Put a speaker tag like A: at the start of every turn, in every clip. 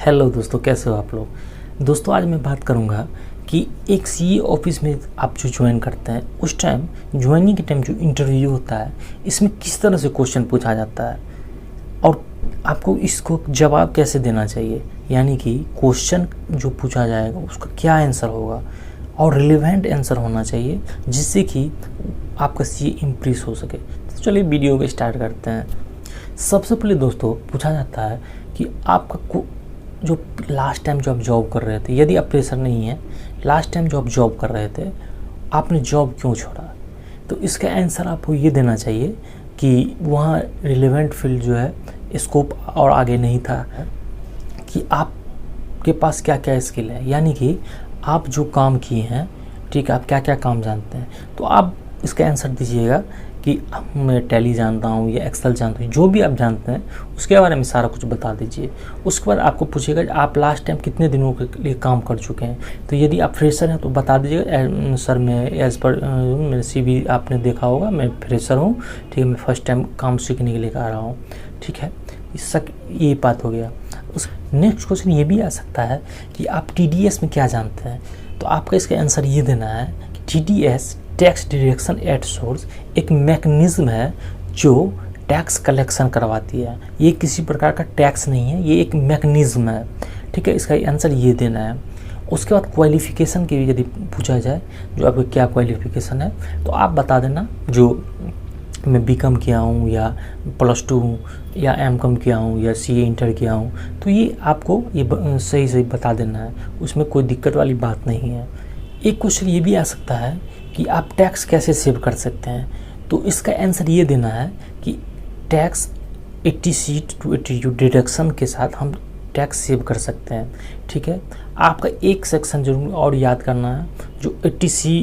A: Hello दोस्तों, कैसे हो आप लोग। दोस्तों आज मैं बात करूंगा कि एक सीए ऑफिस में आप जो ज्वाइन करते हैं उस टाइम ज्वाइनिंग के टाइम जो इंटरव्यू होता है इसमें किस तरह से क्वेश्चन पूछा जाता है और आपको इसको जवाब कैसे देना चाहिए, यानी कि क्वेश्चन जो पूछा जाएगा उसका क्या आंसर होगा और रिलेवेंट आंसर होना चाहिए जिससे कि आपका सीए इम्प्रेस हो सके। तो चलिए वीडियो को स्टार्ट करते हैं। सबसे पहले दोस्तों पूछा जाता है कि आपका जो लास्ट टाइम जो आप जॉब कर रहे थे, यदि आप फ्रेशर नहीं हैं, लास्ट टाइम जो आप जॉब कर रहे थे आपने जॉब क्यों छोड़ा। तो इसका आंसर आपको ये देना चाहिए कि वहाँ रिलेवेंट फील्ड जो है स्कोप और आगे नहीं था, कि आपके पास क्या क्या स्किल है, यानी कि आप जो काम किए हैं, ठीक है, आप क्या क्या काम जानते हैं। तो आप इसका आंसर दीजिएगा कि मैं टैली जानता हूँ या एक्सेल जानता हूँ, जो भी आप जानते हैं उसके बारे में सारा कुछ बता दीजिए। उसके बाद आपको पूछेगा आप लास्ट टाइम कितने दिनों के लिए काम कर चुके हैं। तो यदि आप फ्रेशर हैं तो बता दीजिएगा सर मैं एज़ पर मेरे CV आपने देखा होगा, मैं फ्रेशर हूँ, ठीक है, मैं फर्स्ट टाइम काम सीखने के लिए आ रहा हूँ, ठीक है। ये बात हो गया। उस नेक्स्ट क्वेश्चन ये भी आ सकता है कि आप TDS में क्या जानते हैं। तो आपका इसका आंसर ये देना है कि TDS tax deduction at source एक मैकेनिज्म है जो टैक्स कलेक्शन करवाती है। ये किसी प्रकार का टैक्स नहीं है, ये एक मैकेनिज्म है, ठीक है। इसका आंसर ये देना है। उसके बाद क्वालिफिकेशन की यदि पूछा जाए, जो आपका क्या क्वालिफिकेशन है, तो आप बता देना जो मैं BCom किया हूँ या +2 या MCom किया हूँ या CA इंटर किया हूँ। तो ये आपको ये सही बता देना है, उसमें कोई दिक्कत वाली बात नहीं है। एक क्वेश्चन ये भी आ सकता है कि आप टैक्स कैसे सेव कर सकते हैं। तो इसका आंसर ये देना है कि टैक्स 80C to 82 डिडक्शन के साथ हम टैक्स सेव कर सकते हैं, ठीक है। आपका एक सेक्शन जरूर और याद करना है, जो 80C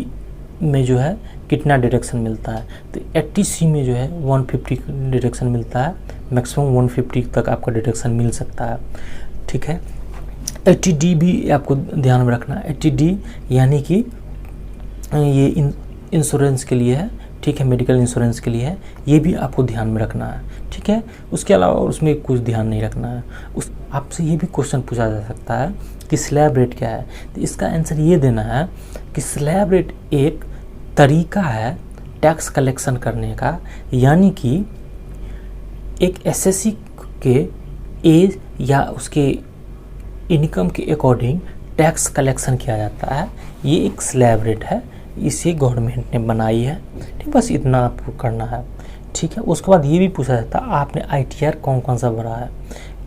A: में जो है कितना डिडक्शन मिलता है। तो 80C में जो है 150 डिडक्शन मिलता है, मैक्सिमम 150 तक आपका डिडक्शन मिल सकता है, ठीक है। 80D भी आपको ध्यान में रखना है। 80D यानी कि ये इंश्योरेंस के लिए है, ठीक है, मेडिकल इंश्योरेंस के लिए है, ये भी आपको ध्यान में रखना है, ठीक है। उसके अलावा उसमें कुछ ध्यान नहीं रखना है। आपसे ये भी क्वेश्चन पूछा जा सकता है कि स्लैब रेट क्या है। तो इसका आंसर ये देना है कि स्लैब रेट एक तरीका है टैक्स कलेक्शन करने का, यानी कि एक SSC के एज या उसके इनकम के अकॉर्डिंग टैक्स कलेक्शन किया जाता है। ये एक स्लैब रेट है, इसे गवर्नमेंट ने बनाई है, ठीक। बस इतना आपको करना है, ठीक है। उसके बाद ये भी पूछा जाता है आपने ITR कौन सा भरा है,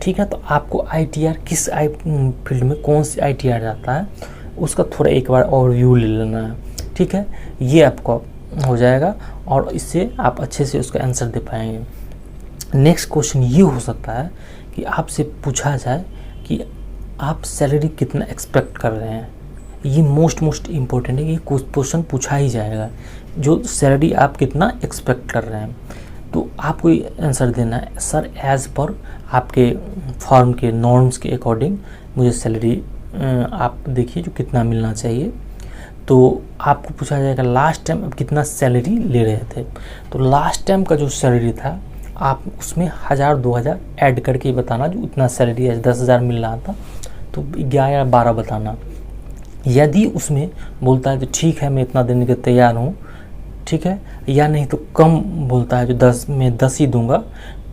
A: ठीक है। तो आपको ITR किस फील्ड में कौन सी ITR जाता है उसका थोड़ा एक बार ओवरव्यू ले लेना है, ठीक है। ये आपको हो जाएगा और इससे आप अच्छे से उसका आंसर दे पाएंगे। नेक्स्ट क्वेश्चन ये हो सकता है कि आपसे पूछा जाए कि आप सैलरी कितना एक्सपेक्ट कर रहे हैं। ये मोस्ट इम्पोर्टेंट है, ये क्वेश्चन पूछा ही जाएगा, जो सैलरी आप कितना एक्सपेक्ट कर रहे हैं। तो आपको ये आंसर देना है सर एज़ पर आपके फॉर्म के नॉर्म्स के अकॉर्डिंग मुझे सैलरी आप देखिए जो कितना मिलना चाहिए। तो आपको पूछा जाएगा लास्ट टाइम आप कितना सैलरी ले रहे थे। तो लास्ट टाइम का जो सैलरी था आप उसमें 1000-2000 ऐड करके बताना, जो उतना सैलरी है 10,000 मिल रहा था तो 11 या 12 बताना। यदि उसमें बोलता है तो ठीक है मैं इतना देने के तैयार हूँ, ठीक है, या नहीं तो कम बोलता है जो 10 में 10 ही दूंगा,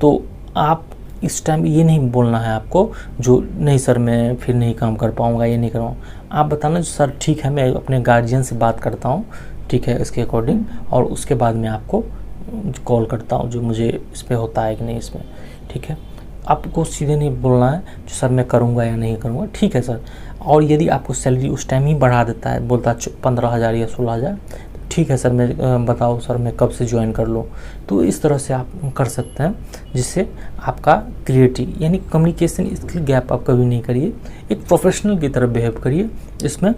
A: तो आप इस टाइम ये नहीं बोलना है आपको जो नहीं सर मैं फिर नहीं काम कर पाऊँगा, ये नहीं करूँगा। आप बताना जो सर ठीक है मैं अपने गार्जियन से बात करता हूँ, ठीक है, इसके अकॉर्डिंग, और उसके बाद मैं आपको कॉल करता हूँ जो मुझे इस पर होता है कि नहीं इसमें, ठीक है। आपको सीधे नहीं बोलना है जो सर मैं करूँगा या नहीं करूँगा, ठीक है सर। और यदि आपको सैलरी उस टाइम ही बढ़ा देता है, बोलता है 15,000 या 16,000, तो ठीक है सर मैं बताओ सर मैं कब से ज्वाइन कर लूँ। तो इस तरह से आप कर सकते हैं, जिससे आपका क्रिएटिव यानी कम्युनिकेशन स्किल गैप आप कभी नहीं करिए, एक प्रोफेशनल की तरह बिहेव करिए इसमें,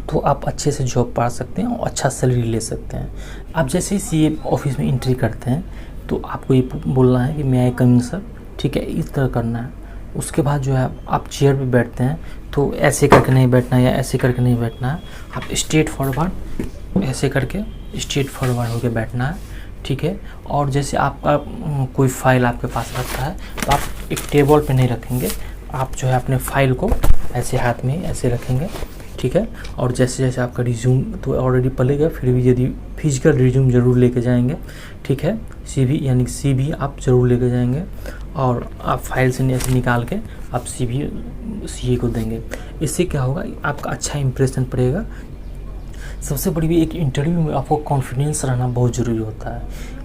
A: तो आप अच्छे से जॉब पा सकते हैं और अच्छा सैलरी ले सकते हैं। आप जैसे ही CA ऑफिस में एंट्री करते हैं तो आपको ये बोलना है कि मैं आई कमिंग सर, ठीक है, इस तरह करना है। उसके बाद जो है आप चेयर पे बैठते हैं तो ऐसे करके नहीं बैठना है या ऐसे करके नहीं बैठना है, आप स्ट्रेट फॉरवर्ड ऐसे करके स्ट्रेट फॉरवर्ड होकर बैठना है, ठीक है। और जैसे आपका कोई फाइल आपके पास रखता है तो आप एक टेबल पे नहीं रखेंगे, आप जो है अपने फाइल को ऐसे हाथ में ऐसे रखेंगे, ठीक है। और जैसे जैसे आपका रिज्यूम तो ऑलरेडी पलेगा, फिर भी यदि फिजिकल रिज्यूम ज़रूर लेके जाएंगे, ठीक है। CV यानी CV आप ज़रूर लेके जाएंगे और आप फाइल से ऐसे निकाल के आप CV CA को देंगे। इससे क्या होगा, आपका अच्छा इंप्रेशन पड़ेगा। सबसे बड़ी भी एक इंटरव्यू में आपको कॉन्फिडेंस रहना बहुत ज़रूरी होता है।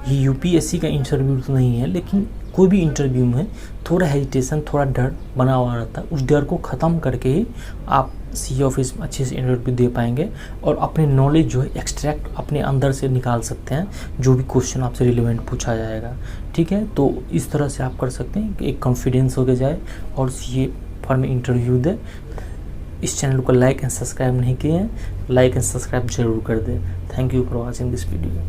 A: ये UPSC का इंटरव्यू तो नहीं है, लेकिन कोई भी इंटरव्यू में थोड़ा हेजिटेशन, थोड़ा डर बना हुआ रहता है। उस डर को ख़त्म करके ही आप CA ऑफिस में अच्छे से इंटरव्यू दे पाएंगे और अपने नॉलेज जो है एक्सट्रैक्ट अपने अंदर से निकाल सकते हैं, जो भी क्वेश्चन आपसे रिलेवेंट पूछा जाएगा, ठीक है। तो इस तरह से आप कर सकते हैं कि एक कॉन्फिडेंस हो के जाए और CA फॉर्म में इंटरव्यू दे। इस चैनल को लाइक एंड सब्सक्राइब नहीं किए हैं, लाइक एंड सब्सक्राइब जरूर कर दें। Thank you for watching this video.